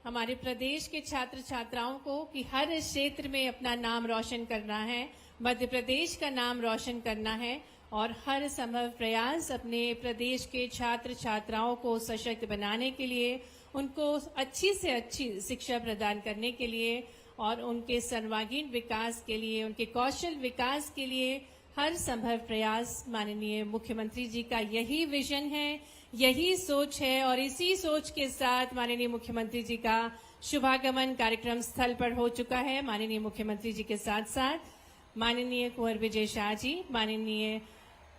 हमारे प्रदेश के छात्र छात्राओं को कि हर क्षेत्र में अपना नाम रोशन करना है, मध्य प्रदेश का नाम रोशन करना है और हर संभव प्रयास अपने प्रदेश के छात्र छात्राओं को सशक्त बनाने के लिए, उनको अच्छी से अच्छी शिक्षा प्रदान करने के लिए और उनके सर्वांगीण विकास के लिए, उनके कौशल विकास के लिए हर संभव प्रयास माननीय मुख्यमंत्री जी का यही विजन है, यही सोच है। और इसी सोच के साथ माननीय मुख्यमंत्री जी का शुभागमन कार्यक्रम स्थल पर हो चुका है। माननीय मुख्यमंत्री जी के साथ साथ माननीय कुंवर विजय शाह जी, माननीय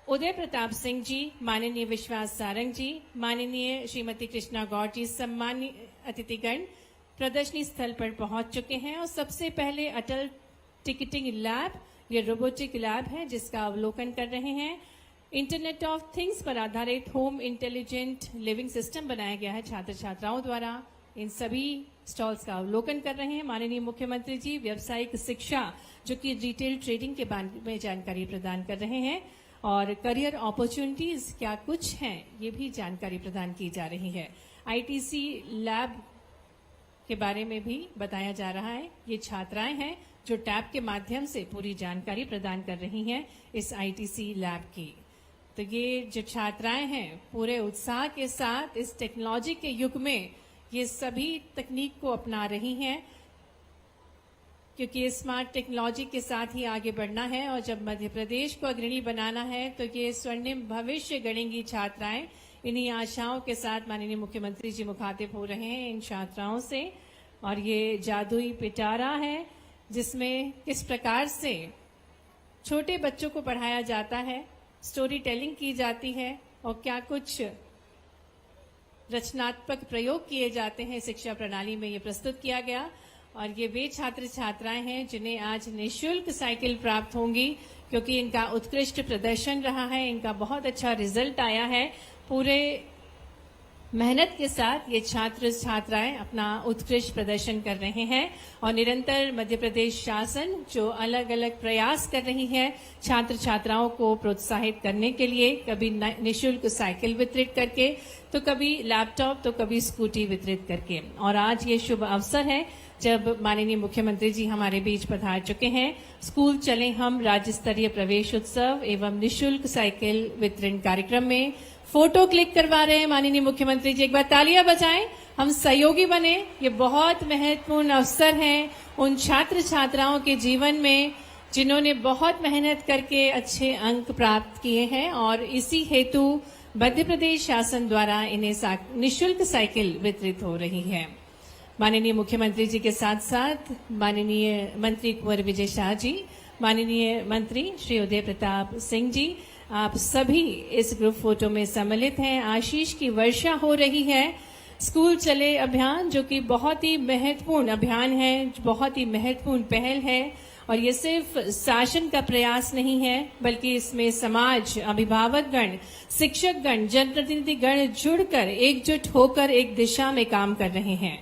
उदय प्रताप सिंह जी, माननीय विश्वास सारंग जी, माननीय श्रीमती कृष्णा गौड़ जी, सम्मानित अतिथिगण प्रदर्शनी स्थल पर पहुंच चुके हैं। और सबसे पहले अटल टिकटिंग लैब, ये रोबोटिक लैब है जिसका अवलोकन कर रहे हैं। इंटरनेट ऑफ थिंग्स पर आधारित होम इंटेलिजेंट लिविंग सिस्टम बनाया गया है छात्र छात्राओं द्वारा। इन सभी स्टॉल्स का अवलोकन कर रहे हैं माननीय मुख्यमंत्री जी। व्यावसायिक शिक्षा जो कि रिटेल ट्रेडिंग के बारे में जानकारी प्रदान कर रहे हैं और करियर अपॉर्चुनिटीज क्या कुछ हैं ये भी जानकारी प्रदान की जा रही है। आईटीसी लैब के बारे में भी बताया जा रहा है। ये छात्राएं हैं जो टैब के माध्यम से पूरी जानकारी प्रदान कर रही हैं इस आईटीसी लैब की। तो ये जो छात्राएं हैं पूरे उत्साह के साथ इस टेक्नोलॉजी के युग में ये सभी तकनीक को अपना रही हैं, क्योंकि स्मार्ट टेक्नोलॉजी के साथ ही आगे बढ़ना है और जब मध्य प्रदेश को अग्रणी बनाना है तो ये स्वर्णिम भविष्य गढ़ेंगी छात्राएं। इन्हीं आशाओं के साथ माननीय मुख्यमंत्री जी मुखातिब हो रहे हैं इन छात्राओं से। और ये जादुई पिटारा है जिसमें किस प्रकार से छोटे बच्चों को पढ़ाया जाता है, स्टोरी टेलिंग की जाती है और क्या कुछ रचनात्मक प्रयोग किए जाते हैं शिक्षा प्रणाली में, ये प्रस्तुत किया गया। और ये वे छात्र छात्राएं हैं जिन्हें आज निःशुल्क साइकिल प्राप्त होंगी, क्योंकि इनका उत्कृष्ट प्रदर्शन रहा है, इनका बहुत अच्छा रिजल्ट आया है। पूरे मेहनत के साथ ये छात्र छात्राएं अपना उत्कृष्ट प्रदर्शन कर रहे हैं और निरंतर मध्य प्रदेश शासन जो अलग अलग प्रयास कर रही है छात्र छात्राओं को प्रोत्साहित करने के लिए, कभी निःशुल्क साइकिल वितरित करके, तो कभी लैपटॉप, तो कभी स्कूटी वितरित करके। और आज ये शुभ अवसर है जब माननीय मुख्यमंत्री जी हमारे बीच पधार चुके हैं। स्कूल चले हम राज्य स्तरीय प्रवेश उत्सव एवं निःशुल्क साइकिल वितरण कार्यक्रम में फोटो क्लिक करवा रहे हैं माननीय मुख्यमंत्री जी। एक बार तालियां बजाएं, हम सहयोगी बने। ये बहुत महत्वपूर्ण अवसर है उन छात्र छात्राओं के जीवन में जिन्होंने बहुत मेहनत करके अच्छे अंक प्राप्त किए हैं और इसी हेतु मध्य प्रदेश शासन द्वारा इन्हें निःशुल्क साइकिल वितरित हो रही है। माननीय मुख्यमंत्री जी के साथ साथ माननीय मंत्री कुंवर विजय शाह जी, माननीय मंत्री श्री उदय प्रताप सिंह जी, आप सभी इस ग्रुप फोटो में सम्मिलित हैं। आशीष की वर्षा हो रही है। स्कूल चले अभियान जो कि बहुत ही महत्वपूर्ण अभियान है, बहुत ही महत्वपूर्ण पहल है और ये सिर्फ शासन का प्रयास नहीं है बल्कि इसमें समाज, अभिभावकगण, शिक्षकगण, जनप्रतिनिधिगण जुड़कर एकजुट होकर एक दिशा में काम कर रहे हैं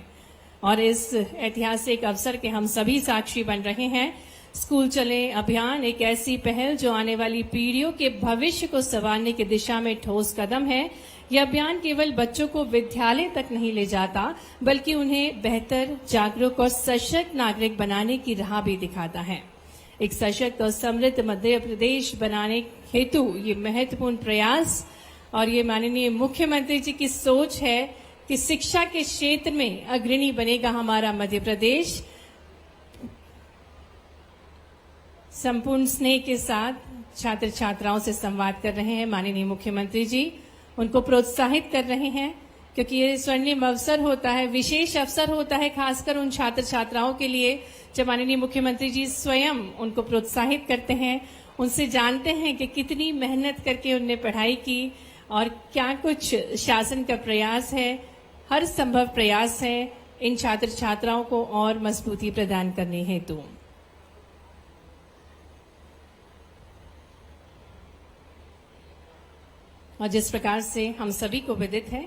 और इस ऐतिहासिक अवसर के हम सभी साक्षी बन रहे हैं। स्कूल चले अभियान एक ऐसी पहल जो आने वाली पीढ़ियों के भविष्य को संवारने की दिशा में ठोस कदम है। यह अभियान केवल बच्चों को विद्यालय तक नहीं ले जाता बल्कि उन्हें बेहतर, जागरूक और सशक्त नागरिक बनाने की राह भी दिखाता है। एक सशक्त और समृद्ध मध्य प्रदेश बनाने हेतु ये महत्वपूर्ण प्रयास और ये माननीय मुख्यमंत्री जी की सोच है कि शिक्षा के क्षेत्र में अग्रणी बनेगा हमारा मध्य प्रदेश। संपूर्ण स्नेह के साथ छात्र छात्राओं से संवाद कर रहे हैं माननीय मुख्यमंत्री जी, उनको प्रोत्साहित कर रहे हैं क्योंकि ये स्वर्णिम अवसर होता है, विशेष अवसर होता है खासकर उन छात्र छात्राओं के लिए जब माननीय मुख्यमंत्री जी स्वयं उनको प्रोत्साहित करते हैं, उनसे जानते हैं कि कितनी मेहनत करके उनने पढ़ाई की और क्या कुछ शासन का प्रयास है, हर संभव प्रयास है इन छात्र छात्राओं को और मजबूती प्रदान करने हेतु। और जिस प्रकार से हम सभी को विदित है,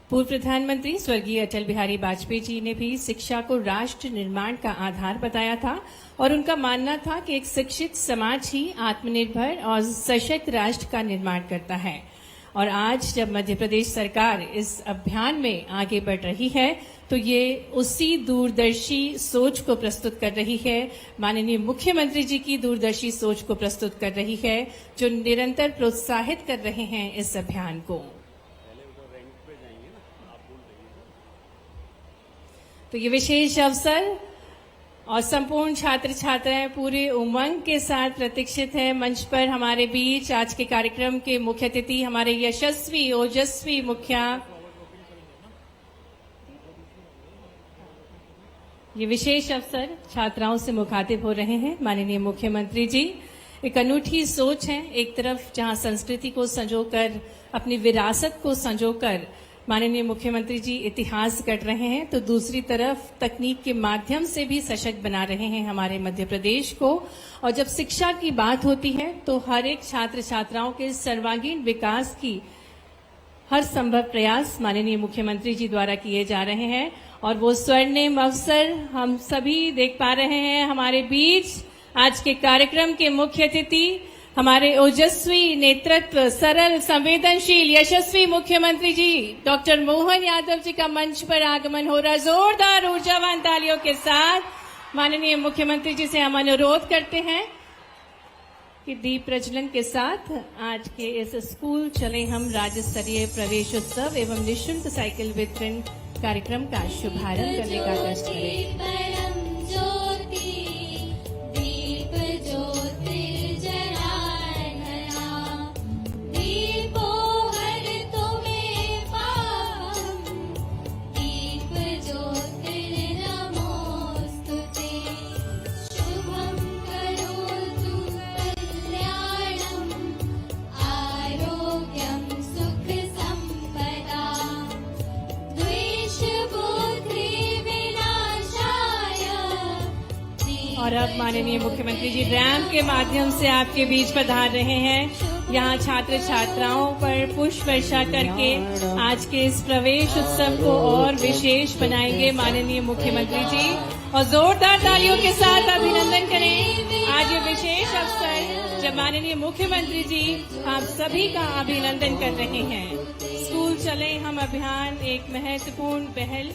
पूर्व प्रधानमंत्री स्वर्गीय अटल बिहारी वाजपेयी जी ने भी शिक्षा को राष्ट्र निर्माण का आधार बताया था और उनका मानना था कि एक शिक्षित समाज ही आत्मनिर्भर और सशक्त राष्ट्र का निर्माण करता है। और आज जब मध्य प्रदेश सरकार इस अभियान में आगे बढ़ रही है तो ये उसी दूरदर्शी सोच को प्रस्तुत कर रही है। माननीय मुख्यमंत्री जी की दूरदर्शी सोच को प्रस्तुत कर रही है, जो निरंतर प्रोत्साहित कर रहे हैं इस अभियान को। तो ये विशेष अवसर और संपूर्ण छात्र छात्राएं पूरे उमंग के साथ प्रतीक्षित है। मंच पर हमारे बीच आज के कार्यक्रम के मुख्य अतिथि हमारे यशस्वी ओजस्वी मुखिया, ये विशेष अवसर छात्राओं से मुखातिब हो रहे हैं। माननीय मुख्यमंत्री जी, एक अनूठी सोच है, एक तरफ जहां संस्कृति को संजोकर, अपनी विरासत को संजोकर माननीय मुख्यमंत्री जी इतिहास गढ़ रहे हैं, तो दूसरी तरफ तकनीक के माध्यम से भी सशक्त बना रहे हैं हमारे मध्य प्रदेश को। और जब शिक्षा की बात होती है तो हर एक छात्र छात्राओं के सर्वांगीण विकास की हर संभव प्रयास माननीय मुख्यमंत्री जी द्वारा किए जा रहे हैं। और वो स्वर्णिम अवसर हम सभी देख पा रहे हैं हमारे बीच। आज के कार्यक्रम के मुख्य अतिथि हमारे ओजस्वी नेतृत्व, सरल, संवेदनशील, यशस्वी मुख्यमंत्री जी डॉक्टर मोहन यादव जी का मंच पर आगमन हो रहा है। जोरदार ऊर्जावान तालियों के साथ माननीय मुख्यमंत्री जी से हम अनुरोध करते हैं कि दीप प्रज्वलन के साथ आज के इस स्कूल चले हम राज्य स्तरीय प्रवेश उत्सव एवं निःशुल्क साइकिल वितरण कार्यक्रम का शुभारंभ करने का कष्ट करें। और अब माननीय मुख्यमंत्री जी रैंप के माध्यम से आपके बीच पधार रहे हैं। यहाँ छात्र छात्राओं पर पुष्प वर्षा करके आज के इस प्रवेश उत्सव को और विशेष बनाएंगे माननीय मुख्यमंत्री जी। और जोरदार तालियों के साथ अभिनंदन करें आज ये विशेष अवसर जब माननीय मुख्यमंत्री जी आप सभी का अभिनंदन कर रहे हैं। स्कूल चले हम अभियान एक महत्वपूर्ण पहल,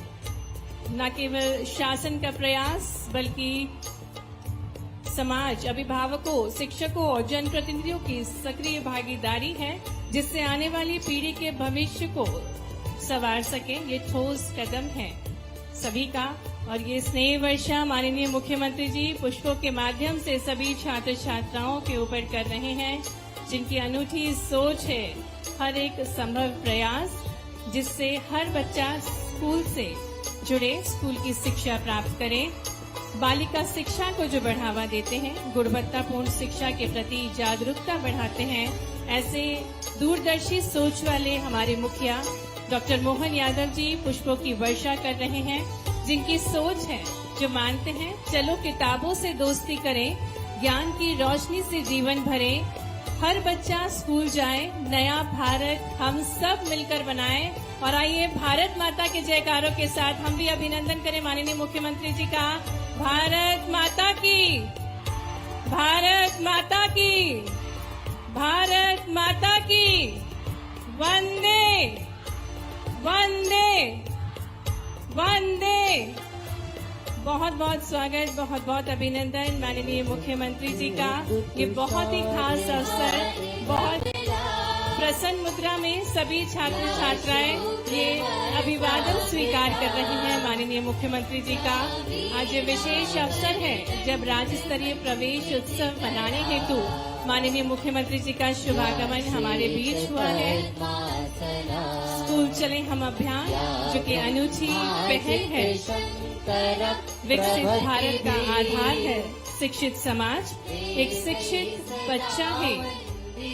न केवल शासन का प्रयास बल्कि समाज, अभिभावकों, शिक्षकों और जनप्रतिनिधियों की सक्रिय भागीदारी है, जिससे आने वाली पीढ़ी के भविष्य को संवार सके। ये ठोस कदम है सभी का। और ये स्नेह वर्षा माननीय मुख्यमंत्री जी पुष्पों के माध्यम से सभी छात्र छात्राओं के ऊपर कर रहे हैं, जिनकी अनूठी सोच है हर एक संभव प्रयास जिससे हर बच्चा स्कूल से जुड़े, स्कूल की शिक्षा प्राप्त करे। बालिका शिक्षा को जो बढ़ावा देते हैं, गुणवत्तापूर्ण शिक्षा के प्रति जागरूकता बढ़ाते हैं, ऐसे दूरदर्शी सोच वाले हमारे मुखिया डॉक्टर मोहन यादव जी पुष्पों की वर्षा कर रहे हैं, जिनकी सोच है, जो मानते हैं चलो किताबों से दोस्ती करें, ज्ञान की रोशनी से जीवन भरें, हर बच्चा स्कूल जाए, नया भारत हम सब मिलकर बनाएं। और आइए भारत माता के जयकारों के साथ हम भी अभिनंदन करें माननीय मुख्यमंत्री जी का। भारत माता की, भारत माता की, भारत माता की, वंदे वंदे वंदे। बहुत बहुत स्वागत, बहुत बहुत अभिनंदन माननीय मुख्यमंत्री जी का। ये बहुत ही खास अवसर, बहुत प्रसन्न मुद्रा में सभी छात्र छात्राएं ये अभिवादन स्वीकार कर रही हैं माननीय मुख्यमंत्री जी का। आज ये विशेष अवसर है जब राज्य स्तरीय प्रवेश उत्सव मनाने हेतु माननीय मुख्यमंत्री जी का शुभागमन हमारे बीच हुआ है। स्कूल चले हम अभियान, जो कि अनूठी पहल है, विकसित भारत का आधार है शिक्षित समाज। एक शिक्षित बच्चा है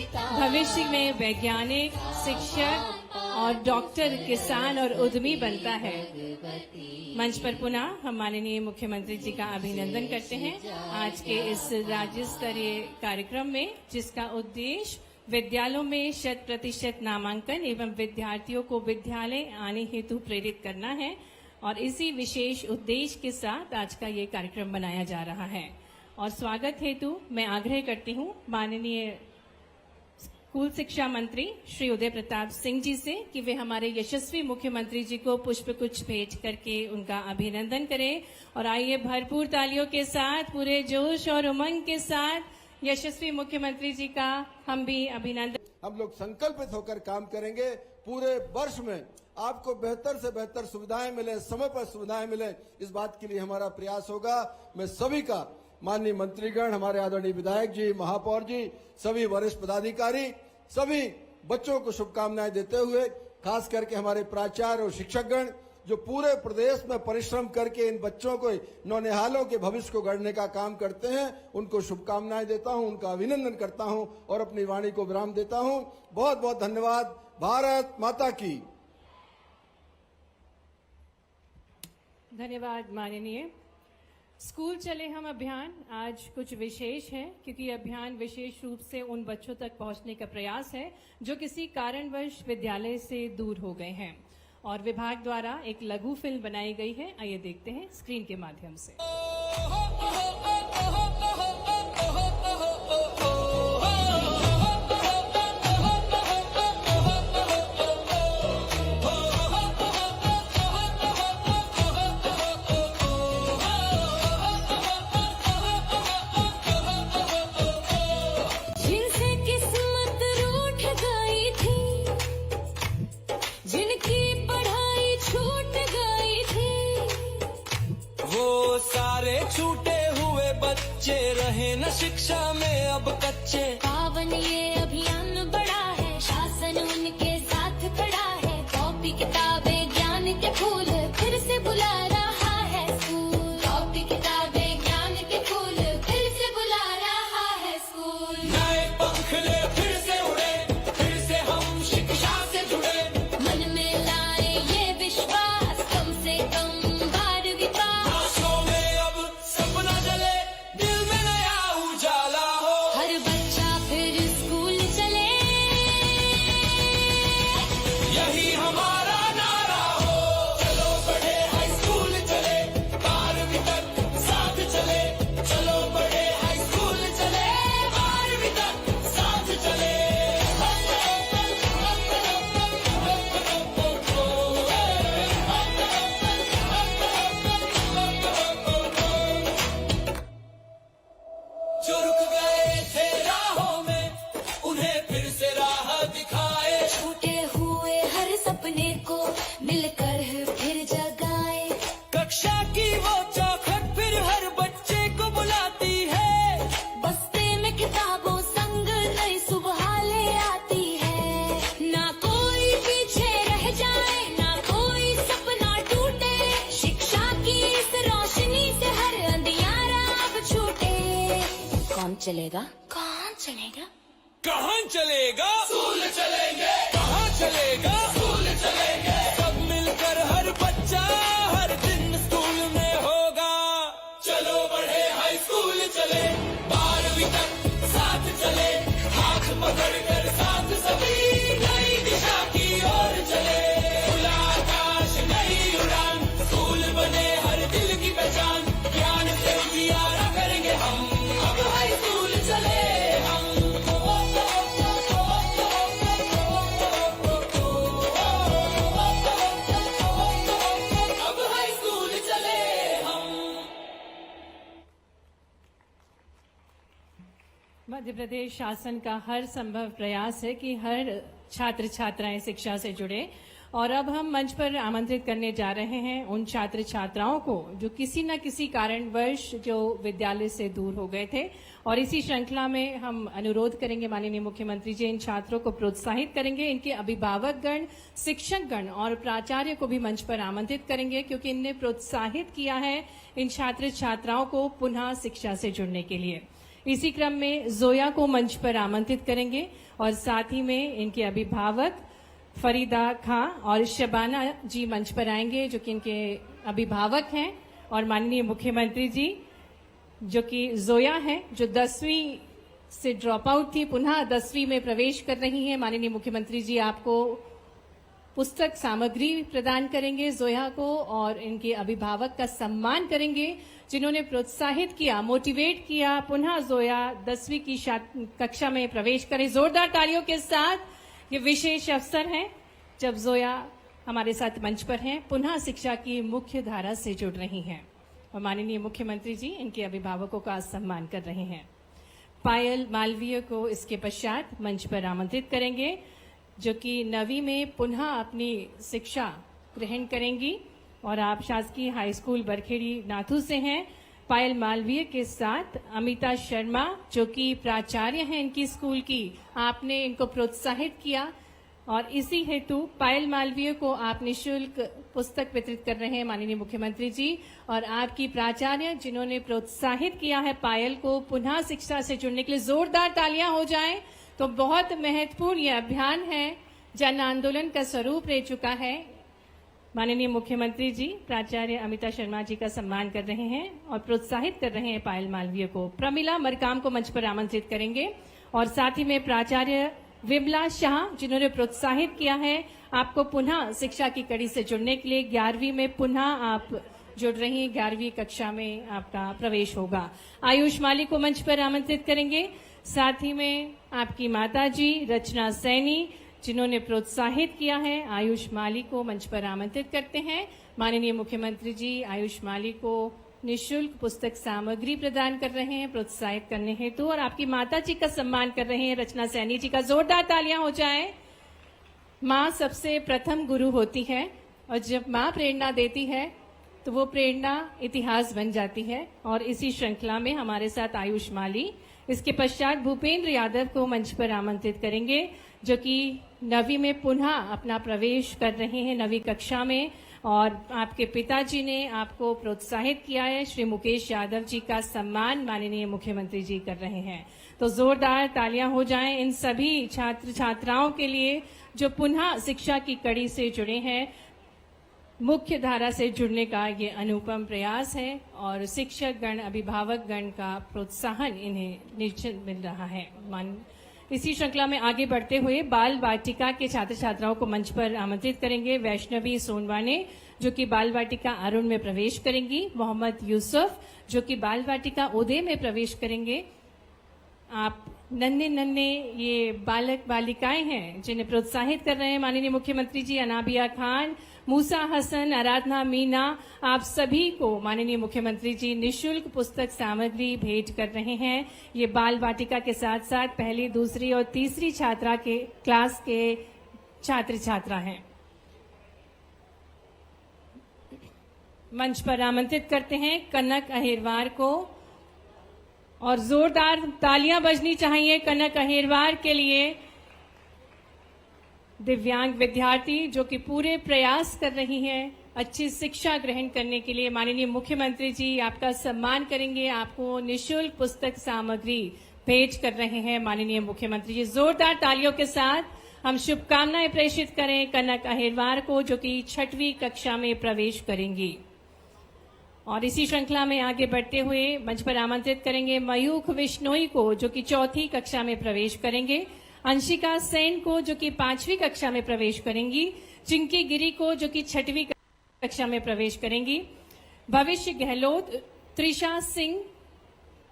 भविष्य में वैज्ञानिक, शिक्षक और डॉक्टर, किसान और उद्यमी बनता है। मंच पर पुनः हम माननीय मुख्यमंत्री जी का अभिनंदन करते हैं आज के इस राज्य स्तरीय कार्यक्रम में, जिसका उद्देश्य विद्यालयों में 100% नामांकन एवं विद्यार्थियों को विद्यालय आने हेतु प्रेरित करना है। और इसी विशेष उद्देश्य के साथ आज का ये कार्यक्रम बनाया जा रहा है। और स्वागत हेतु मैं आग्रह करती हूँ माननीय स्कूल शिक्षा मंत्री श्री उदय प्रताप सिंह जी से कि वे हमारे यशस्वी मुख्यमंत्री जी को पुष्पगुच्छ भेंट करके उनका अभिनंदन करें। और आइए भरपूर तालियों के साथ, पूरे जोश और उमंग के साथ यशस्वी मुख्यमंत्री जी का हम भी अभिनंदन। हम लोग संकल्पित होकर काम करेंगे, पूरे वर्ष में आपको बेहतर से बेहतर सुविधाएं मिले, समय पर सुविधाएं मिले, इस बात के लिए हमारा प्रयास होगा। मैं सभी का, माननीय मंत्रीगण, हमारे आदरणीय विधायक जी, महापौर जी, सभी वरिष्ठ पदाधिकारी, सभी बच्चों को शुभकामनाएं देते हुए, खास करके हमारे प्राचार्य और शिक्षकगण जो पूरे प्रदेश में परिश्रम करके इन बच्चों को, नौनिहालों के भविष्य को गढ़ने का काम करते हैं, उनको शुभकामनाएं देता हूं, उनका अभिनंदन करता हूं और अपनी वाणी को विराम देता हूं। बहुत बहुत धन्यवाद। भारत माता की। धन्यवाद माननीय। स्कूल चले हम अभियान आज कुछ विशेष है, क्योंकि अभियान विशेष रूप से उन बच्चों तक पहुंचने का प्रयास है जो किसी कारणवश विद्यालय से दूर हो गए हैं, और विभाग द्वारा एक लघु फिल्म बनाई गई है। आइए देखते हैं स्क्रीन के माध्यम से। छूटे हुए बच्चे रहे न शिक्षा में अब कच्चे। पावन ये अभियान बड़ा है, शासन उनके साथ खड़ा है। कॉपी किताबें ज्ञान के फूल फिर से बुला रहा है स्कूल। कॉपी किताबें ज्ञान के फूल फिर से बुला रहा है स्कूल। नए पंखले फिर से उड़े, फिर से हम शिक्षा से जुड़े। मन में लाए ये विश्वास, कम से कम बार विकास। मिलकर फिर जगाए। कक्षा की वो चौखट फिर हर बच्चे को बुलाती है। बस्ते में किताबों संग नई सुबह ले आती है। ना कोई पीछे रह जाए, ना कोई सपना टूटे। शिक्षा की इस रोशनी से हर अंधियारा अब छूटे। कौन चलेगा? कौन चलेगा? कहाँ चलेगा? स्कूल चलेंगे। कहाँ चलेगा? स्कूल चलेंगे। सब मिलकर हर बच्चा हर दिन स्कूल में होगा। चलो बढ़े हाई स्कूल चले, 12वीं तक साथ चले। हाथ पकड़ कर साथ सभी नई दिशा की ओर चले। खुला आकाश नई उड़ान, स्कूल बने हर दिल की पहचान। ज्ञान से उजियारा करेंगे हम, अब हाई स्कूल चले हम। मध्य प्रदेश शासन का हर संभव प्रयास है कि हर छात्र छात्राएं शिक्षा से जुड़े, और अब हम मंच पर आमंत्रित करने जा रहे हैं उन छात्र छात्राओं को जो किसी न किसी कारणवश जो विद्यालय से दूर हो गए थे। और इसी श्रृंखला में हम अनुरोध करेंगे माननीय मुख्यमंत्री जी, इन छात्रों को प्रोत्साहित करेंगे। इनके अभिभावकगण, शिक्षकगण और प्राचार्य को भी मंच पर आमंत्रित करेंगे, क्योंकि इनने प्रोत्साहित किया है इन छात्र छात्राओं को पुनः शिक्षा से जुड़ने के लिए। इसी क्रम में जोया को मंच पर आमंत्रित करेंगे, और साथ ही में इनके अभिभावक फरीदा खां और शबाना जी मंच पर आएंगे, जो कि इनके अभिभावक हैं। और माननीय मुख्यमंत्री जी, जो कि जोया है, जो 10वीं से ड्रॉप आउट थी, पुनः 10वीं में प्रवेश कर रही हैं। माननीय मुख्यमंत्री जी आपको पुस्तक सामग्री प्रदान करेंगे जोया को और इनके अभिभावक का सम्मान करेंगे जिन्होंने प्रोत्साहित किया, मोटिवेट किया पुनः जोया 10वीं की कक्षा में प्रवेश करें। जोरदार तालियों के साथ ये विशेष अवसर है जब जोया हमारे साथ मंच पर हैं, पुनः शिक्षा की मुख्य धारा से जुड़ रही हैं और माननीय मुख्यमंत्री जी इनके अभिभावकों का सम्मान कर रहे हैं। पायल मालवीय को इसके पश्चात मंच पर आमंत्रित करेंगे जो कि 9वीं में पुनः अपनी शिक्षा ग्रहण करेंगी और आप शासकीय हाई स्कूल बरखेड़ी नाथू से हैं। पायल मालवीय के साथ अमिता शर्मा जो कि प्राचार्य हैं इनकी स्कूल की, आपने इनको प्रोत्साहित किया और इसी हेतु पायल मालवीय को आप निःशुल्क पुस्तक वितरित कर रहे हैं माननीय मुख्यमंत्री जी। और आपकी प्राचार्य जिन्होंने प्रोत्साहित किया है पायल को पुनः शिक्षा से जुड़ने के लिए, जोरदार तालियां हो जाएं। तो बहुत महत्वपूर्ण यह अभियान है, जन आंदोलन का स्वरूप ले चुका है। माननीय मुख्यमंत्री जी प्राचार्य अमिता शर्मा जी का सम्मान कर रहे हैं और प्रोत्साहित कर रहे हैं पायल मालवीय को। प्रमिला मरकाम को मंच पर आमंत्रित करेंगे और साथ ही में प्राचार्य विमला शाह जिन्होंने प्रोत्साहित किया है आपको पुनः शिक्षा की कड़ी से जुड़ने के लिए। 11वीं में पुनः आप जुड़ रही हैं, 11वीं कक्षा में आपका प्रवेश होगा। आयुष माली को मंच पर आमंत्रित करेंगे। साथ ही में आपकी माता जी रचना सैनी जिन्होंने प्रोत्साहित किया है, आयुष माली को मंच पर आमंत्रित करते हैं। माननीय मुख्यमंत्री जी आयुष माली को निःशुल्क पुस्तक सामग्री प्रदान कर रहे हैं प्रोत्साहित करने हेतु और आपकी माता जी का सम्मान कर रहे हैं रचना सैनी जी का। जोरदार तालियां हो जाए। माँ सबसे प्रथम गुरु होती है और जब माँ प्रेरणा देती है तो वो प्रेरणा इतिहास बन जाती है और इसी श्रृंखला में हमारे साथ आयुष माली, इसके पश्चात भूपेंद्र यादव को मंच पर आमंत्रित करेंगे जो कि 9वीं में पुनः अपना प्रवेश कर रहे हैं 9वीं कक्षा में और आपके पिताजी ने आपको प्रोत्साहित किया है। श्री मुकेश यादव जी का सम्मान माननीय मुख्यमंत्री जी कर रहे हैं। तो जोरदार तालियां हो जाएं इन सभी छात्र छात्राओं के लिए जो पुनः शिक्षा की कड़ी से जुड़े हैं। मुख्य धारा से जुड़ने का ये अनुपम प्रयास है और शिक्षक गण अभिभावक गण का प्रोत्साहन इन्हें निश्चित मिल रहा है। इसी श्रृंखला में आगे बढ़ते हुए बाल वाटिका के छात्र छात्राओं को मंच पर आमंत्रित करेंगे। वैष्णवी सोनवाने जो कि बाल वाटिका अरुण में प्रवेश करेंगी, मोहम्मद यूसुफ जो कि बाल वाटिका उदय में प्रवेश करेंगे। आप नन्हे नन्हे ये बालक बालिकाएं हैं जिन्हें प्रोत्साहित कर रहे हैं माननीय मुख्यमंत्री जी। अनाबिया खान, मूसा हसन, आराधना मीना, आप सभी को माननीय मुख्यमंत्री जी निःशुल्क पुस्तक सामग्री भेंट कर रहे हैं। ये बाल वाटिका के साथ साथ पहली, दूसरी और तीसरी छात्रा के क्लास के छात्र छात्रा हैं। मंच पर आमंत्रित करते हैं कनक अहिरवार को और जोरदार तालियां बजनी चाहिए कनक अहिरवार के लिए। दिव्यांग विद्यार्थी जो कि पूरे प्रयास कर रही हैं अच्छी शिक्षा ग्रहण करने के लिए। माननीय मुख्यमंत्री जी आपका सम्मान करेंगे, आपको निःशुल्क पुस्तक सामग्री भेंट कर रहे हैं माननीय मुख्यमंत्री जी। जोरदार तालियों के साथ हम शुभकामनाएं प्रेषित करें कनक अहिरवार को जो कि 6वीं कक्षा में प्रवेश करेंगी। और इसी श्रृंखला में आगे बढ़ते हुए मंच पर आमंत्रित करेंगे मयूख विश्नोई को जो कि 4थी कक्षा में प्रवेश करेंगे, अंशिका सेन को जो कि 5वीं कक्षा में प्रवेश करेंगी, चिंकी गिरी को जो कि 6वीं कक्षा में प्रवेश करेंगी, भविष्य गहलोत, त्रिशा सिंह,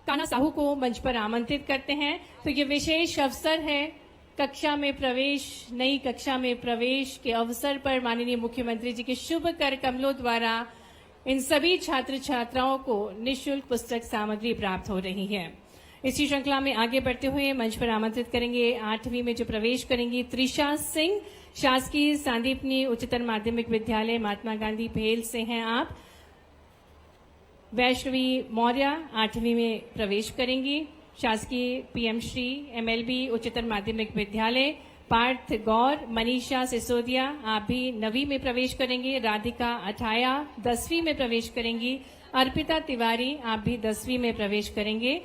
काना साहू को मंच पर आमंत्रित करते हैं। तो ये विशेष अवसर है कक्षा में प्रवेश, नई कक्षा में प्रवेश के अवसर पर माननीय मुख्यमंत्री जी के शुभ कर कमलों द्वारा इन सभी छात्र छात्राओं को निःशुल्क पुस्तक सामग्री प्राप्त हो रही है। इसी श्रृंखला में आगे बढ़ते हुए मंच पर आमंत्रित करेंगे 8वीं में जो प्रवेश करेंगी त्रिशा सिंह, शासकीय सांदीपनी उच्चतर माध्यमिक विद्यालय महात्मा गांधी भेल से हैं आप। वैष्णवी मौर्य 8वीं में प्रवेश करेंगी, शासकीय पीएम श्री MLB उच्चतर माध्यमिक विद्यालय। पार्थ गौर, मनीषा सिसोदिया आप भी 9वीं में प्रवेश करेंगे। राधिका अठाया 10वीं में प्रवेश करेंगी। अर्पिता तिवारी आप भी 10वीं में प्रवेश करेंगे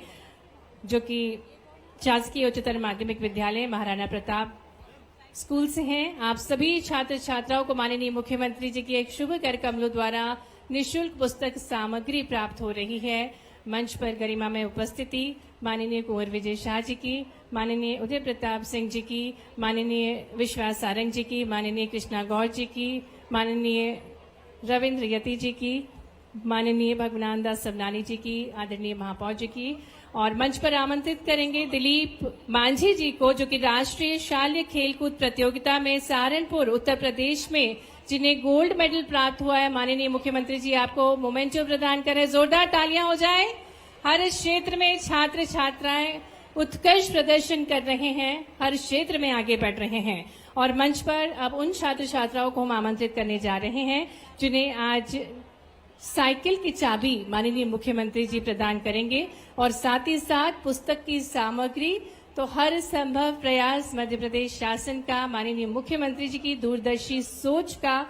जो कि शासकीय उच्चतर माध्यमिक विद्यालय महाराणा प्रताप स्कूल से हैं। आप सभी छात्र छात्राओं को माननीय मुख्यमंत्री जी की एक शुभ कर कमलों द्वारा निःशुल्क पुस्तक सामग्री प्राप्त हो रही है। मंच पर गरिमा में उपस्थिति माननीय कुंवर विजय शाह जी की, माननीय उदय प्रताप सिंह जी की, माननीय विश्वास सारंग जी की, माननीय कृष्णा गौर जी की, माननीय रविंद्र यति जी की, माननीय भगवान दास सबनानी जी की, आदरणीय महापौर जी की, और मंच पर आमंत्रित करेंगे दिलीप मांझी जी को, जो कि राष्ट्रीय शाल्य खेलकूद प्रतियोगिता में सहारनपुर उत्तर प्रदेश में जिन्हें गोल्ड मेडल प्राप्त हुआ है। माननीय मुख्यमंत्री जी आपको मोमेंटो प्रदान करें। जोरदार तालियां हो जाए। हर क्षेत्र में छात्र छात्राएं उत्कृष्ट प्रदर्शन कर रहे हैं, हर क्षेत्र में आगे बढ़ रहे हैं, और मंच पर अब उन छात्र छात्राओं को हम आमंत्रित करने जा रहे हैं जिन्हें आज साइकिल की चाबी माननीय मुख्यमंत्री जी प्रदान करेंगे, और साथ ही साथ पुस्तक की सामग्री। तो हर संभव प्रयास मध्य प्रदेश शासन का, माननीय मुख्यमंत्री जी की दूरदर्शी सोच का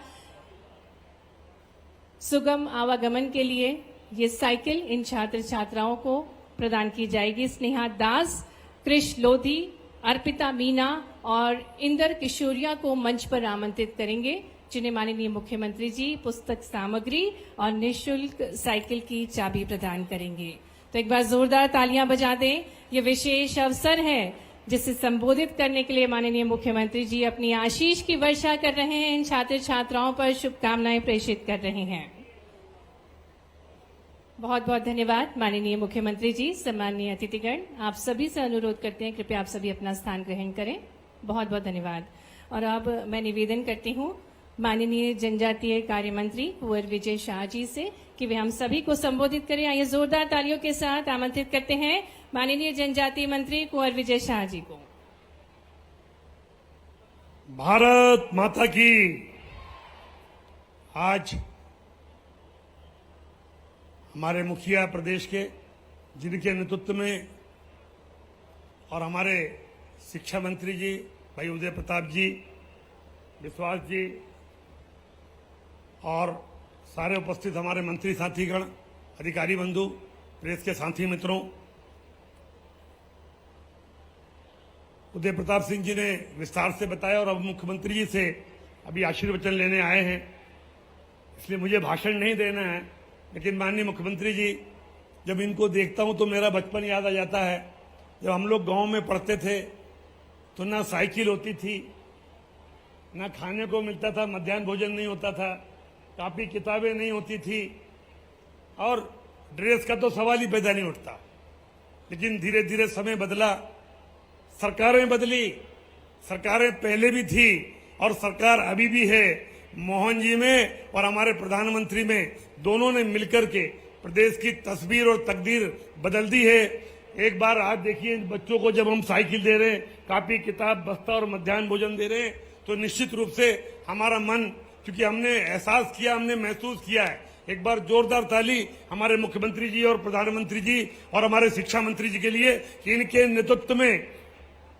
सुगम आवागमन के लिए ये साइकिल इन छात्र छात्राओं को प्रदान की जाएगी। स्नेहा दास, कृष लोधी, अर्पिता मीना और इंदर किशोरिया को मंच पर आमंत्रित करेंगे, जिन्हें माननीय मुख्यमंत्री जी पुस्तक सामग्री और निःशुल्क साइकिल की चाबी प्रदान करेंगे। तो एक बार जोरदार तालियां बजा दें। ये विशेष अवसर है जिसे संबोधित करने के लिए माननीय मुख्यमंत्री जी अपनी आशीष की वर्षा कर रहे हैं, इन छात्र छात्राओं पर शुभकामनाएं प्रेषित कर रहे हैं। बहुत बहुत धन्यवाद माननीय मुख्यमंत्री जी। सम्माननीय अतिथिगण, आप सभी से अनुरोध करते हैं कृपया आप सभी अपना स्थान ग्रहण करें। बहुत बहुत धन्यवाद। और अब मैं निवेदन करती हूँ माननीय जनजातीय कार्य मंत्री कुंवर विजय शाह जी से कि वे हम सभी को संबोधित करें। आइए जोरदार तालियों के साथ आमंत्रित करते हैं माननीय जनजातीय मंत्री कुंवर विजय शाह जी को। भारत माता की। आज हमारे मुखिया प्रदेश के, जिनके नेतृत्व में, और हमारे शिक्षा मंत्री जी भाई उदय प्रताप जी, विश्वास जी, और सारे उपस्थित हमारे मंत्री साथीगण, अधिकारी बंधु, प्रेस के साथी मित्रों, उदय प्रताप सिंह जी ने विस्तार से बताया और अब मुख्यमंत्री जी से अभी आशीर्वचन लेने आए हैं, इसलिए मुझे भाषण नहीं देना है। लेकिन माननीय मुख्यमंत्री जी, जब इनको देखता हूं तो मेरा बचपन याद आ जाता है। जब हम लोग गांव में पढ़ते थे तो ना साइकिल होती थी, ना खाने को मिलता था, मध्याह्न भोजन नहीं होता था, कापी किताबें नहीं होती थी, और ड्रेस का तो सवाल ही पैदा नहीं उठता। लेकिन धीरे धीरे समय बदला, सरकारें बदली, सरकारें पहले भी थी और सरकार अभी भी है। मोहन जी में और हमारे प्रधानमंत्री में, दोनों ने मिलकर के प्रदेश की तस्वीर और तकदीर बदल दी है। एक बार आज देखिए, बच्चों को जब हम साइकिल दे रहे हैं, कापी किताब बस्ता और मध्याह्न भोजन दे रहे हैं, तो निश्चित रूप से हमारा मन, क्योंकि हमने एहसास किया, हमने महसूस किया है। एक बार जोरदार ताली हमारे मुख्यमंत्री जी और प्रधानमंत्री जी और हमारे शिक्षा मंत्री जी के लिए कि इनके नेतृत्व में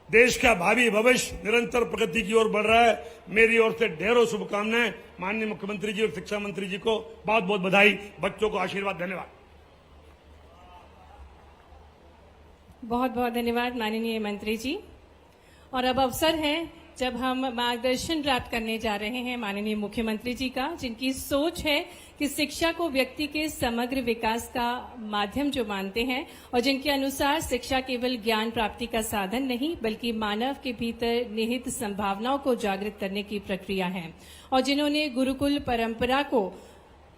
देश का भावी भविष्य निरंतर प्रगति की ओर बढ़ रहा है। मेरी ओर से ढेरों शुभकामनाएं। माननीय मुख्यमंत्री जी और शिक्षा मंत्री जी को बहुत बहुत बधाई, बच्चों को आशीर्वाद। धन्यवाद। बहुत बहुत धन्यवाद माननीय मंत्री जी। और अब अवसर है जब हम मार्गदर्शन प्राप्त करने जा रहे हैं माननीय मुख्यमंत्री जी का, जिनकी सोच है कि शिक्षा को व्यक्ति के समग्र विकास का माध्यम जो मानते हैं, और जिनके अनुसार शिक्षा केवल ज्ञान प्राप्ति का साधन नहीं बल्कि मानव के भीतर निहित संभावनाओं को जागृत करने की प्रक्रिया है, और जिन्होंने गुरुकुल परंपरा को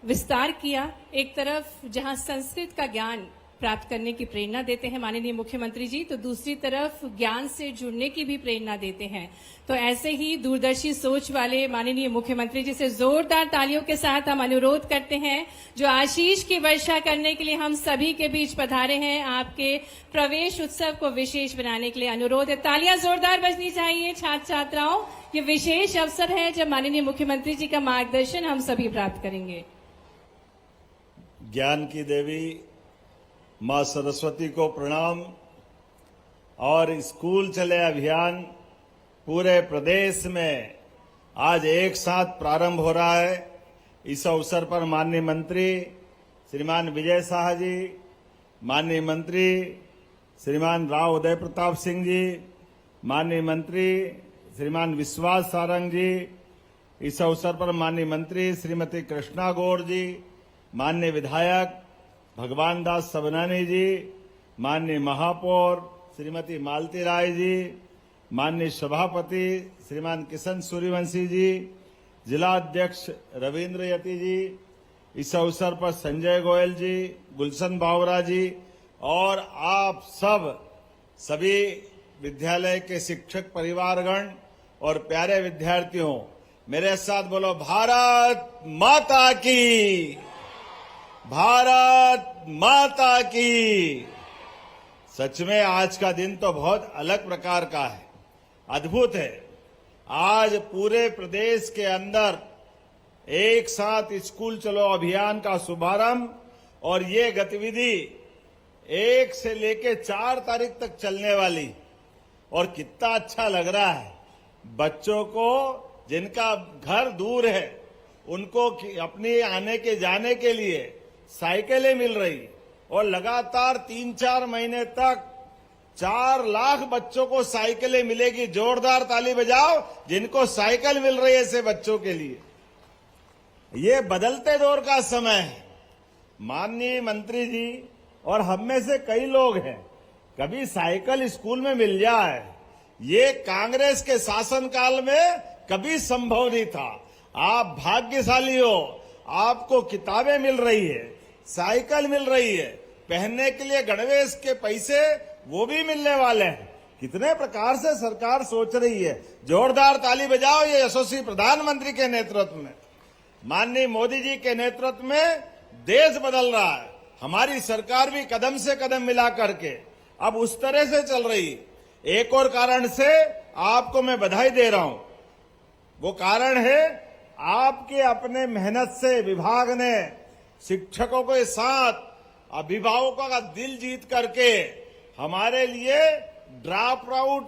विस्तार किया। एक तरफ जहां संस्कृत का ज्ञान प्राप्त करने की प्रेरणा देते हैं माननीय मुख्यमंत्री जी, तो दूसरी तरफ ज्ञान से जुड़ने की भी प्रेरणा देते हैं। तो ऐसे ही दूरदर्शी सोच वाले माननीय मुख्यमंत्री जी से जोरदार तालियों के साथ हम अनुरोध करते हैं, जो आशीष की वर्षा करने के लिए हम सभी के बीच पधारे हैं। आपके प्रवेश उत्सव को विशेष बनाने के लिए अनुरोध है। तालियां जोरदार बजनी चाहिए छात्र छात्राओं। ये विशेष अवसर है जब माननीय मुख्यमंत्री जी का मार्गदर्शन हम सभी प्राप्त करेंगे। ज्ञान की देवी मां सरस्वती को प्रणाम। और स्कूल चले अभियान पूरे प्रदेश में आज एक साथ प्रारंभ हो रहा है। इस अवसर पर माननीय मंत्री श्रीमान विजय शाह जी, माननीय मंत्री श्रीमान राव उदय प्रताप सिंह जी, माननीय मंत्री श्रीमान विश्वास सारंग जी, इस अवसर पर माननीय मंत्री श्रीमती कृष्णा गौर जी, माननीय विधायक भगवान दास सबनानी जी, माननीय महापौर श्रीमती मालती राय जी, माननीय सभापति श्रीमान किशन सूर्यवंशी जी, जिला अध्यक्ष रविंद्र यति जी, इस अवसर पर संजय गोयल जी, गुलशन बावरा जी और आप सभी विद्यालय के शिक्षक परिवारगण और प्यारे विद्यार्थियों, मेरे साथ बोलो भारत माता की, भारत माता की। सच में आज का दिन तो बहुत अलग प्रकार का है, अद्भुत है। आज पूरे प्रदेश के अंदर एक साथ स्कूल चलो अभियान का शुभारंभ और ये गतिविधि 1 से लेकर 4 तारीख तक चलने वाली, और कितना अच्छा लग रहा है। बच्चों को जिनका घर दूर है उनको अपनी आने के जाने के लिए साइकिलें मिल रही, और लगातार 3-4 महीने तक 4 लाख बच्चों को साइकिलें मिलेगी। जोरदार ताली बजाओ जिनको साइकिल मिल रही है ऐसे बच्चों के लिए। ये बदलते दौर का समय है। माननीय मंत्री जी और हम में से कई लोग हैं, कभी साइकिल स्कूल में मिल जाए, ये कांग्रेस के शासनकाल में कभी संभव नहीं था। आप भाग्यशाली हो, आपको किताबें मिल रही है, साइकिल मिल रही है, पहनने के लिए गणवेश के पैसे वो भी मिलने वाले हैं। कितने प्रकार से सरकार सोच रही है। जोरदार ताली बजाओ ये यशस्वी प्रधानमंत्री के नेतृत्व में, माननीय मोदी जी के नेतृत्व में देश बदल रहा है। हमारी सरकार भी कदम से कदम मिला करके अब उस तरह से चल रही है। एक और कारण से आपको मैं बधाई दे रहा हूं, वो कारण है आपके अपने मेहनत से विभाग ने शिक्षकों के साथ अभिभावकों का दिल जीत करके हमारे लिए ड्रॉप आउट,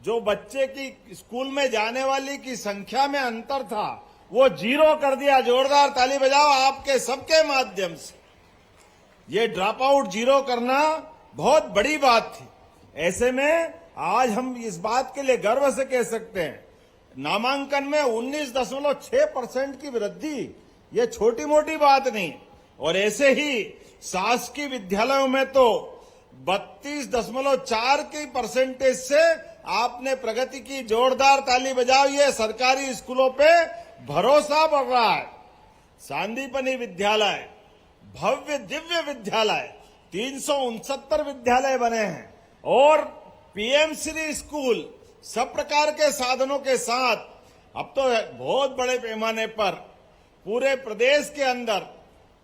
जो बच्चे की स्कूल में जाने वाली की संख्या में अंतर था, वो 0 कर दिया। जोरदार ताली बजाओ आपके सबके माध्यम से। ये ड्रॉप आउट 0 करना बहुत बड़ी बात थी। ऐसे में आज हम इस बात के लिए गर्व से कह सकते हैं, नामांकन में 19.6% की वृद्धि, ये छोटी मोटी बात नहीं। और ऐसे ही शासकीय विद्यालयों में तो 32.4 की परसेंटेज से आपने प्रगति की। जोरदार ताली बजाओ, ये सरकारी स्कूलों पे भरोसा बढ़ रहा है। सांदीपनी विद्यालय, भव्य दिव्य विद्यालय, 369 विद्यालय बने हैं, और पीएम श्री स्कूल सब प्रकार के साधनों के साथ अब तो बहुत बड़े पैमाने पर पूरे प्रदेश के अंदर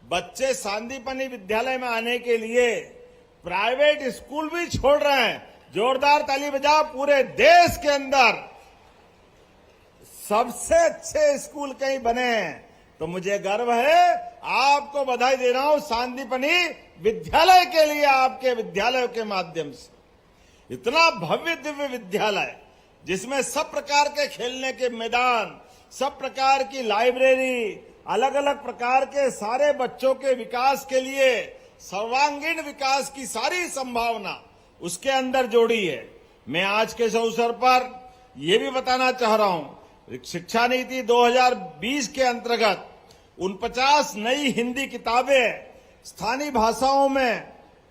बच्चे सांदीपनी विद्यालय में आने के लिए प्राइवेट स्कूल भी छोड़ रहे हैं। जोरदार ताली बजाओ, पूरे देश के अंदर सबसे अच्छे स्कूल कहीं बने हैं, तो मुझे गर्व है, आपको बधाई दे रहा हूं सांदीपनी विद्यालय के लिए, आपके विद्यालयों के माध्यम से। इतना भव्य दिव्य विद्यालय जिसमें सब प्रकार के खेलने के मैदान, सब प्रकार की लाइब्रेरी, अलग अलग प्रकार के सारे बच्चों के विकास के लिए सर्वांगीण विकास की सारी संभावना उसके अंदर जोड़ी है। मैं आज के इस अवसर पर यह भी बताना चाह रहा हूं, शिक्षा नीति 2020 के अंतर्गत 49 नई हिंदी किताबें स्थानीय भाषाओं में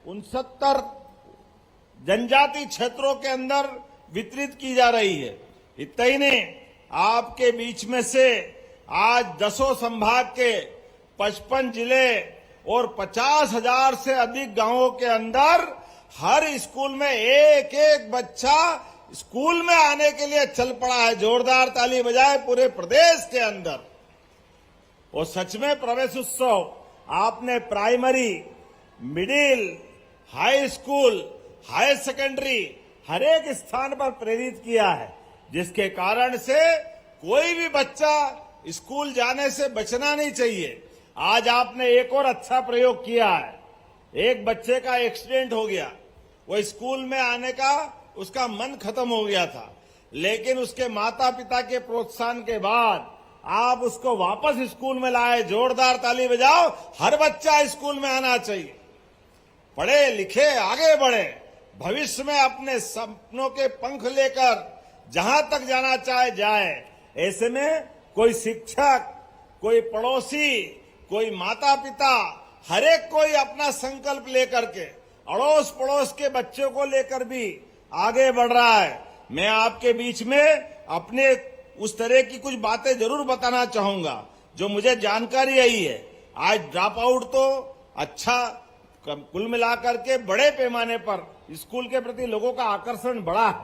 69 जनजाति क्षेत्रों के अंदर वितरित की जा रही है। इतना ही नहीं, आपके बीच में से आज 10 संभाग के 55 जिले और 50,000 से अधिक गांवों के अंदर हर स्कूल में एक एक बच्चा स्कूल में आने के लिए चल पड़ा है। जोरदार ताली बजाए पूरे प्रदेश के अंदर। और सच में प्रवेश उत्सव आपने primary, middle, high school, higher secondary हर एक स्थान पर प्रेरित किया है, जिसके कारण से कोई भी बच्चा स्कूल जाने से बचना नहीं चाहिए। आज आपने एक और अच्छा प्रयोग किया है। एक बच्चे का एक्सीडेंट हो गया, वो स्कूल में आने का उसका मन खत्म हो गया था, लेकिन उसके माता पिता के प्रोत्साहन के बाद आप उसको वापस स्कूल में लाए। जोरदार ताली बजाओ, हर बच्चा स्कूल में आना चाहिए। पढ़े लिखे आगे बढ़े, भविष्य में अपने सपनों के पंख लेकर जहां तक जाना चाहे जाए। ऐसे में कोई शिक्षक, कोई पड़ोसी, कोई माता पिता, हर एक कोई अपना संकल्प लेकर के अड़ोस पड़ोस के बच्चों को लेकर भी आगे बढ़ रहा है। मैं आपके बीच में अपने उस तरह की कुछ बातें जरूर बताना चाहूंगा जो मुझे जानकारी आई है। आज ड्रॉप आउट तो अच्छा, कुल मिलाकर के बड़े पैमाने पर स्कूल के प्रति लोगों का आकर्षण बढ़ा है।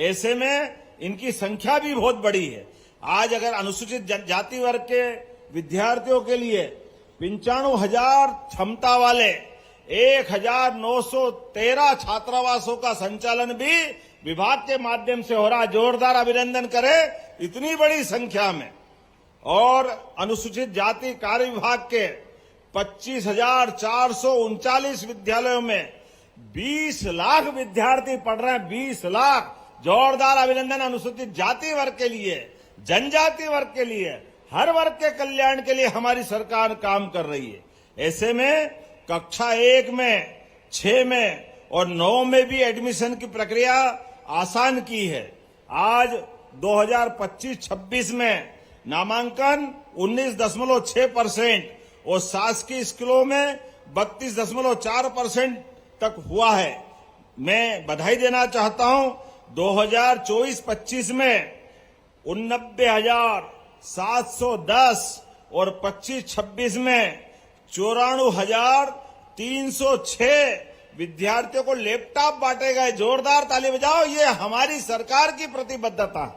ऐसे में इनकी संख्या भी बहुत बड़ी है। आज अगर अनुसूचित जाति वर्ग के विद्यार्थियों के लिए 95,000 क्षमता वाले 1,913 छात्रावासों का संचालन भी विभाग के माध्यम से हो रहा है। जोरदार अभिनंदन करें इतनी बड़ी संख्या में। और अनुसूचित जाति कार्य विभाग के 25,439 विद्यालयों में 20 लाख विद्यार्थी पढ़ रहे हैं। 20 लाख, जोरदार अभिनंदन अनुसूचित जाति वर्ग के लिए, जनजाति वर्ग के लिए, हर वर्ग के कल्याण के लिए हमारी सरकार काम कर रही है। ऐसे में कक्षा 1 में, 6 में और 9 में भी एडमिशन की प्रक्रिया आसान की है। आज 2025-26 में नामांकन 19.6% और शासकीय स्कूलों में 32.4% तक हुआ है। मैं बधाई देना चाहता हूं। 2024-25 में 89,710 और 25-26 में 94,306 विद्यार्थियों को लैपटॉप बांटे गए। जोरदार ताली बजाओ, ये हमारी सरकार की प्रतिबद्धता है।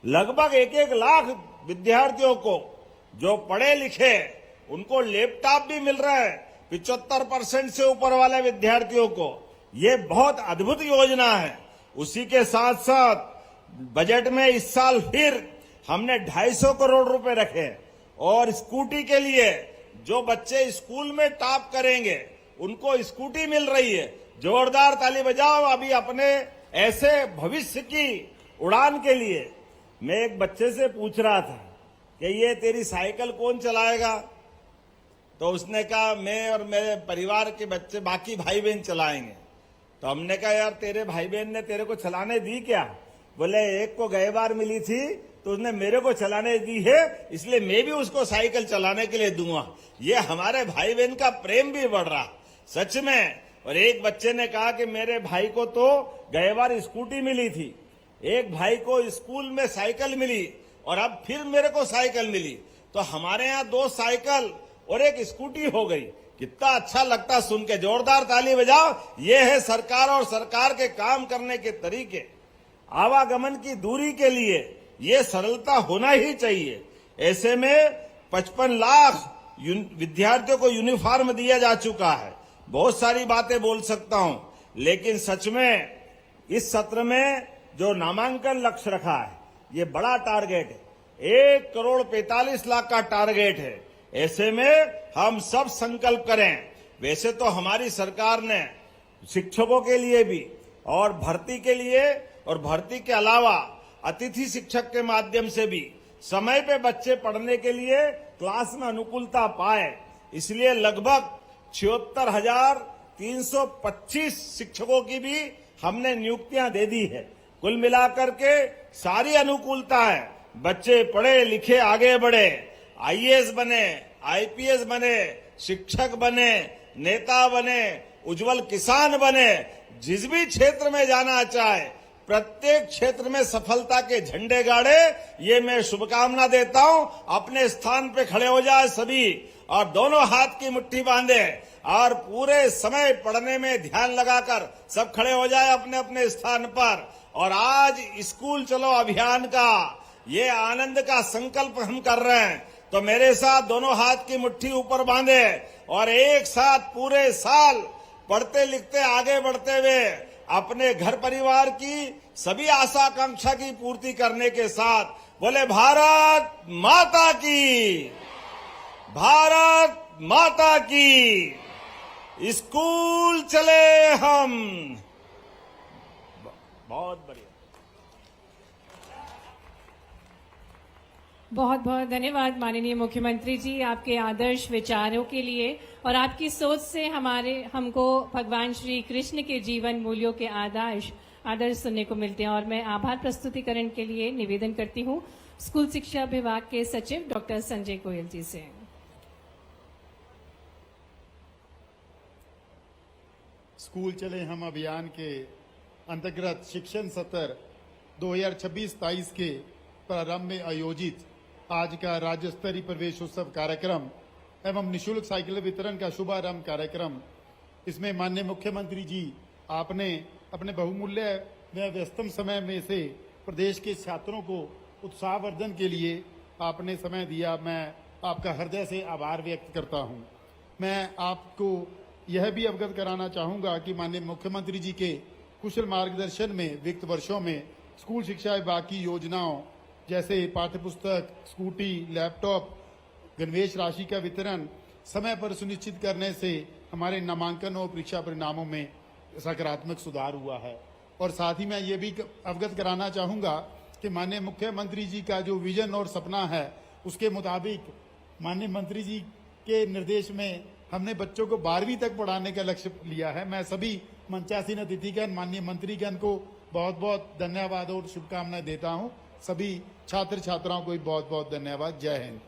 लगभग 1-1 लाख विद्यार्थियों को जो पढ़े लिखे उनको लैपटॉप भी मिल रहा है। 75% से ऊपर वाले विद्यार्थियों को ये बहुत अद्भुत योजना है। उसी के साथ साथ बजट में इस साल फिर हमने 250 करोड़ रुपए रखे और स्कूटी के लिए जो बच्चे स्कूल में टॉप करेंगे उनको स्कूटी मिल रही है। जोरदार ताली बजाओ। अभी अपने ऐसे भविष्य की उड़ान के लिए मैं एक बच्चे से पूछ रहा था कि ये तेरी साइकिल कौन चलाएगा, तो उसने कहा मैं और मेरे परिवार के बच्चे, बाकी भाई बहन चलाएंगे। तो हमने कहा यार तेरे भाई बहन ने तेरे को चलाने दी क्या? बोले एक को गए बार मिली थी तो उसने मेरे को चलाने दी है, इसलिए मैं भी उसको साइकिल चलाने के लिए दूंगा। ये हमारे भाई बहन का प्रेम भी बढ़ रहा सच में। और एक बच्चे ने कहा कि मेरे भाई को तो गए बार स्कूटी मिली थी, एक भाई को स्कूल में साइकिल मिली और अब फिर मेरे को साइकिल मिली, तो हमारे यहाँ 2 साइकिल और 1 स्कूटी हो गई। कितना अच्छा लगता सुन के। जोरदार ताली बजाओ। ये है सरकार और सरकार के काम करने के तरीके। आवागमन की दूरी के लिए ये सरलता होना ही चाहिए। ऐसे में 55 लाख विद्यार्थियों को यूनिफॉर्म दिया जा चुका है। बहुत सारी बातें बोल सकता हूं, लेकिन सच में इस सत्र में जो नामांकन लक्ष्य रखा है ये बड़ा टारगेट है। 1,45,00,000 का टारगेट है। ऐसे में हम सब संकल्प करें। वैसे तो हमारी सरकार ने शिक्षकों के लिए भी और भर्ती के लिए और भर्ती के अलावा अतिथि शिक्षक के माध्यम से भी समय पे बच्चे पढ़ने के लिए क्लास में अनुकूलता पाए, इसलिए लगभग 76,325 शिक्षकों की भी हमने नियुक्तियां दे दी है। कुल मिलाकर के सारी अनुकूलता है। बच्चे पढ़े लिखे आगे बढ़े, आईएएस बने, आईपीएस बने, शिक्षक बने, नेता बने, उज्जवल किसान बने, जिस भी क्षेत्र में जाना चाहे प्रत्येक क्षेत्र में सफलता के झंडे गाड़े। ये मैं शुभकामना देता हूं। अपने स्थान पे खड़े हो जाए सभी और दोनों हाथ की मुट्ठी बांधे और पूरे समय पढ़ने में ध्यान लगाकर सब खड़े हो जाए अपने अपने स्थान पर। और आज स्कूल चलो अभियान का ये आनंद का संकल्प हम कर रहे हैं, तो मेरे साथ दोनों हाथ की मुट्ठी ऊपर बांधे और एक साथ पूरे साल पढ़ते लिखते आगे बढ़ते हुए अपने घर परिवार की सभी आशा आकांक्षा की पूर्ति करने के साथ बोले भारत माता की, भारत माता की। स्कूल चले हम। बहुत बढ़िया। बहुत बहुत धन्यवाद माननीय मुख्यमंत्री जी, आपके आदर्श विचारों के लिए और आपकी सोच से हमको भगवान श्री कृष्ण के जीवन मूल्यों के आदर्श सुनने को मिलते हैं। और मैं आभार प्रस्तुतिकरण के लिए निवेदन करती हूं स्कूल शिक्षा विभाग के सचिव डॉक्टर संजय गोयल जी से। स्कूल चले हम अभियान के अंतर्गत शिक्षण सत्र 2026-23 के प्रारंभ में आयोजित आज का राज्य स्तरीय प्रवेश उत्सव कार्यक्रम एवं निशुल्क साइकिल वितरण का शुभारंभ कार्यक्रम, इसमें माननीय मुख्यमंत्री जी आपने अपने बहुमूल्य व व्यस्तम समय में से प्रदेश के छात्रों को उत्साहवर्धन के लिए आपने समय दिया। मैं आपका हृदय से आभार व्यक्त करता हूं। मैं आपको यह भी अवगत कराना चाहूंगा कि माननीय मुख्यमंत्री जी के कुशल मार्गदर्शन में विगत वर्षों में स्कूल शिक्षा विभाग की योजनाओं जैसे पाठ्यपुस्तक, स्कूटी, लैपटॉप, गणवेश राशि का वितरण समय पर सुनिश्चित करने से हमारे नामांकन और परीक्षा परिणामों में सकारात्मक सुधार हुआ है। और साथ ही मैं ये भी अवगत कराना चाहूंगा कि माननीय मुख्यमंत्री जी का जो विजन और सपना है उसके मुताबिक माननीय मंत्री जी के निर्देश में हमने बच्चों को 12वीं तक पढ़ाने का लक्ष्य लिया है। मैं सभी मंचासीन अतिथिगण, माननीय मंत्रीगण को बहुत बहुत धन्यवाद और शुभकामनाएं देता हूं। सभी छात्र छात्राओं को भी बहुत बहुत धन्यवाद। जय हिंद।